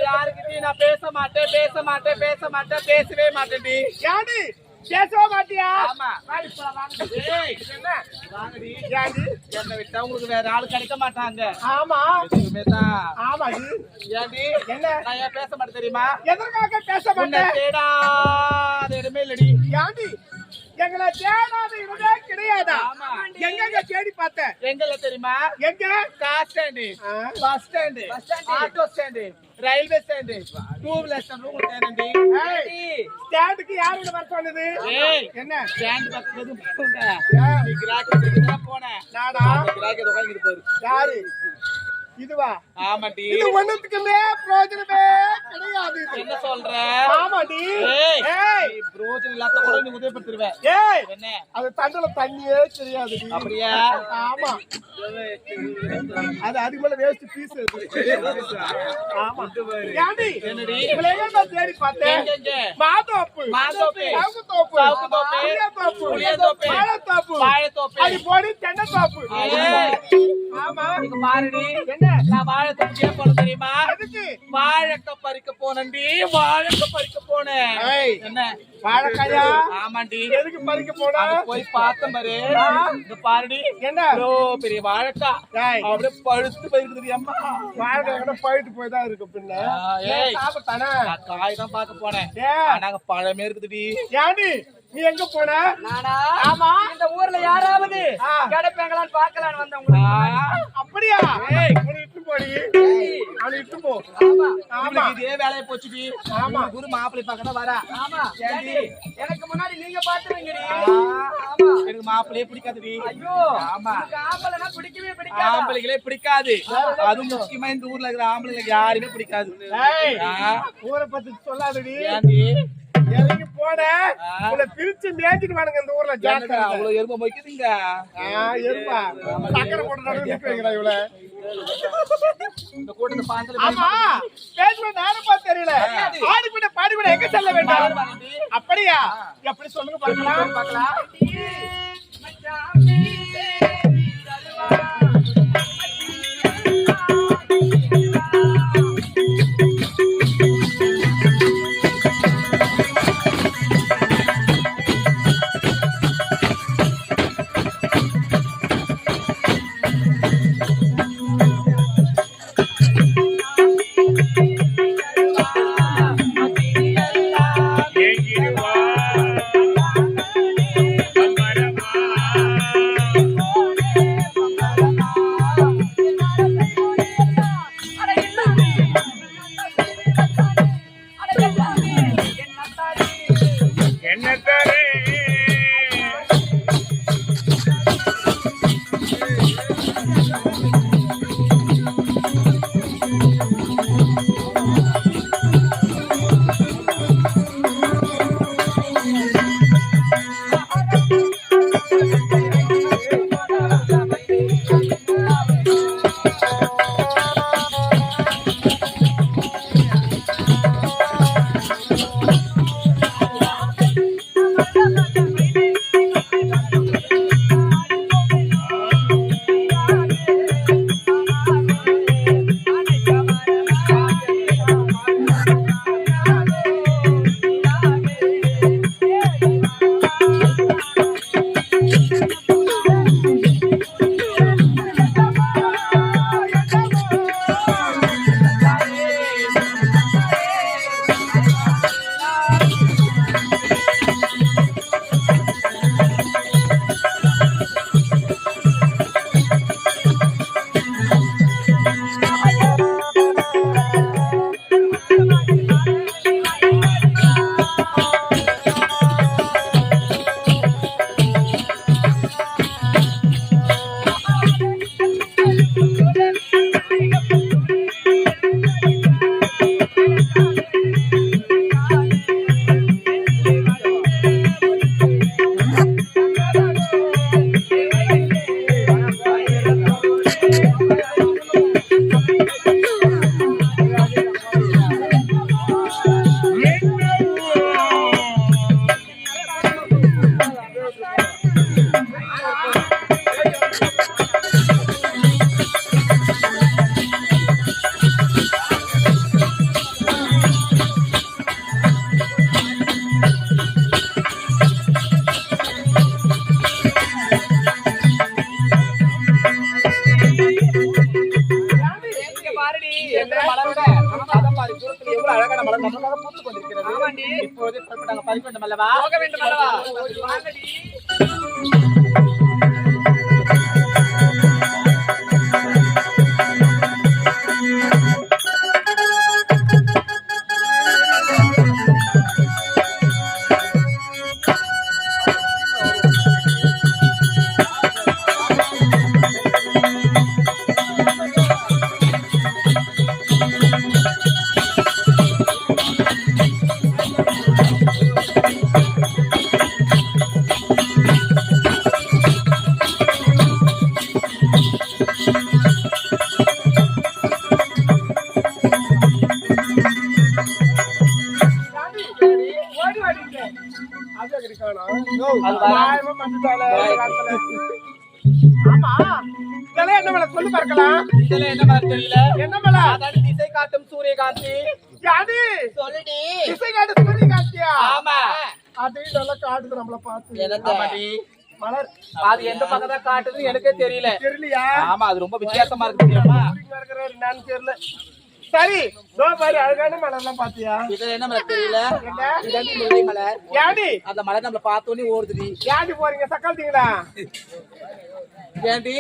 யாருக்கிட்டையும் நான் பேச மாட்டேன் பேசவே மாட்டேன்டி. யாரு பேசவே மாட்டியா? ஆமா. வாங்கடி. என்னை விட்டா உங்களுக்கு வேற ஆளு கிடைக்க மாட்டாங்க. ஆமா ஆமா. ஏன்டி என்ன நான் ஏன் பேச மாட்டேன் தெரியுமா? எதற்காக பேச மாட்டேன்? தேடாத இடமே இல்லடி. யாண்டி எங்களை தேடாத இடமே கிடையாதா? எங்க தேடி பார்த்தேன்? எங்கல தெரியுமா? எங்க? Car stand, bus stand, auto stand, railway stand, two wheeler stand தேடி. ஸ்டாண்டுக்கு யாரு வர சொன்னது? என்ன ஸ்டாண்ட் பக்கத்துல போங்க. நீ கிராக்கி தான் போனே. நாடா கிராக்கி உட்கார்ந்து போயிரு. யாரு இதுவா? ஆமாடி. இது ஒண்ணுத்துக்குமே பிரயோஜனமே கிடையாது. என்ன சொல்ற? ஆமாடி. ஏய் பிரயோஜனம் இல்லாத கூட நீ உதவி பண்றவே. ஏய் என்ன அது தண்டல தண்ணியே தெரியாது. அப்படியே? ஆமா. அது அதுக்கு மேல வேஸ்ட் பீஸ். ஆமா. யாண்டி என்னடி இவளையே நான் தேடி பார்த்தேன். எங்க? மாதோப்பு, சாவுத்தோப்பு, புளியந்தோப்பு, வாழைத்தோப்பு, அடி போடி தென்னந்தோப்பு. ஆமா. நீங்க பாருடி. என்ன நான் வாழைத்தோப்பு போன தெரியுமா? எதுக்கு? வாழைக்காய் பறிக்க போனேன்டி. வாழைக்காய் பறிக்க போனேன். என்ன வாழைக்காயா? ஆமாண்டி. எதுக்கு பறிக்க போனா? போய் பார்த்தேன் பாரு. இந்த பாருடி. என்ன பெரிய வாழைக்காய் அப்படியே பழுத்து போயிருக்குது. அம்மா வாழைக்காய் பழுத்து போய் தான் இருக்கு. பின்ன சாப்பிட்டானே காய் தான் பார்க்க போனேன். நாங்க பழமே இருக்குதுடி. யானி நீ எங்க போன? நானா? ஆமா. இந்த ஊர்ல யாராவது கிடைப்பாங்களான்னு பார்க்கலான்னு வந்தேன். அப்படியா? இட்டு போடி. அவனை இட்டு போ. ஆமா. இதே வேலையை போச்சுடி. ஆமா. குரு மாப்பிள்ளை பார்க்க தான் வரா. ஆமா. எனக்கு முன்னாடி நீங்க பாத்துவீங்கடி. ஆமா. எனக்கு மாப்பிள்ளையே பிடிக்காதுடி. ஐயோ. ஆமா. ஆம்பளைனா பிடிக்கவே பிடிக்காது. ஆம்பளைகளே பிடிக்காது. அதுவும் முக்கியமா இந்த ஊர்ல இருக்கிற ஆம்பளைங்களுக்கு யாருமே பிடிக்காது. ஊரை பத்தி சொல்லாதடி. ஏன்டி இறங்கி போன உங்களை பிரிச்சு மேய்ச்சிட்டு வானுங்க இந்த ஊர்ல. ஜாக்கிரதை. அவ்வளவு எருமை வைக்குதுங்க. எருமா சக்கரை போட்டு நிக்க வைக்கிறா இவள. இந்த கூட்டத்தை பார்த்து ஆமா பேசுற நேரம் பார்த்து தெரியல. ஆடிப்பட பாடிப்பட எங்க செல்ல வேண்டாம்? அப்படியா? எப்படி சொல்லுங்க பார்க்கலாம். மலரோட அதன் மாதிரி தூரத்தில் எவ்வளவு அழகான மலர் நமக்காக பூத்து கொண்டிருக்கிறது. இப்போதே புறப்பட்டாங்க பறிக்க வேண்டும் அல்லவா? போக வேண்டும் அல்லவா? வாங்கடி. ஓடி வாடிங்க. அது கிடைக்கணும். அது வாயமா மந்துட்டாலே காலத்துல. ஆமா. இதெல்லாம் என்ன மலை சொல்லு பார்க்கலாம். இதெல்லாம் என்ன மலர் தெரியல? என்ன மலை? அதாடி திசை காட்டும் சூரியகாந்தி. யாடி? சொல்லுடி. திசை காட்டு சூரியகாந்தியா? ஆமா. அது நல்லா காட்டுது நம்மள பார்த்து. என்னடி? மலர் அது எந்த பக்கம் தான் காட்டுது எனக்கே தெரியல. தெரியலையா? ஆமா, அது ரொம்ப வித்தியாசமா இருக்கு தெரியுமா? இங்க இருக்கிறாரு நான் தெரியல. சரி, தோ பாரு அழகான மலர்லாம் பாத்தியா? இதுல என்ன மலர் தெரியல? என்ன? இதடி முல்லை மலர். யாடி? அந்த மலர் நம்மள பார்த்தோனே ஓடுதுடி. யாடி போறீங்க சக்கால்தீங்களா? ஏண்டி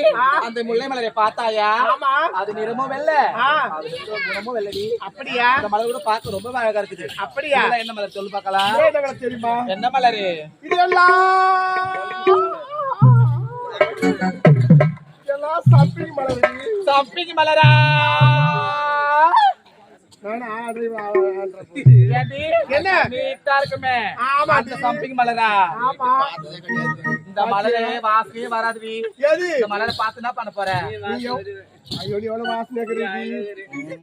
அந்த முல்லை மலரை பார்த்தாயா? ஆமா. அது நிறமும் வெள்ள, ஆ. அது குணமும் வெள்ளடி. அப்படியா? அந்த மலர் கூட பார்க்க ரொம்ப அழகா இருக்குது. அப்படியா? இதெல்லாம் என்ன மலர் சொல்லு பார்க்கலாம். ஏதோ தெரியுமா? என்ன மலரு? இதெல்லாம் சப்பிங் மலர். சப்பிங் மலரா? நானா அது ஏண்டி என்ன? நீட்டா இருக்குமே. ஆமா. அந்த சம்பிங் மலரா? ஆமா. இந்த மலரே வாசமே வராதுடி. எது? இந்த மலரை பார்த்து என்ன பண்ண போற? ஐயோ எவ்வளவு வாசனை இருக்குது.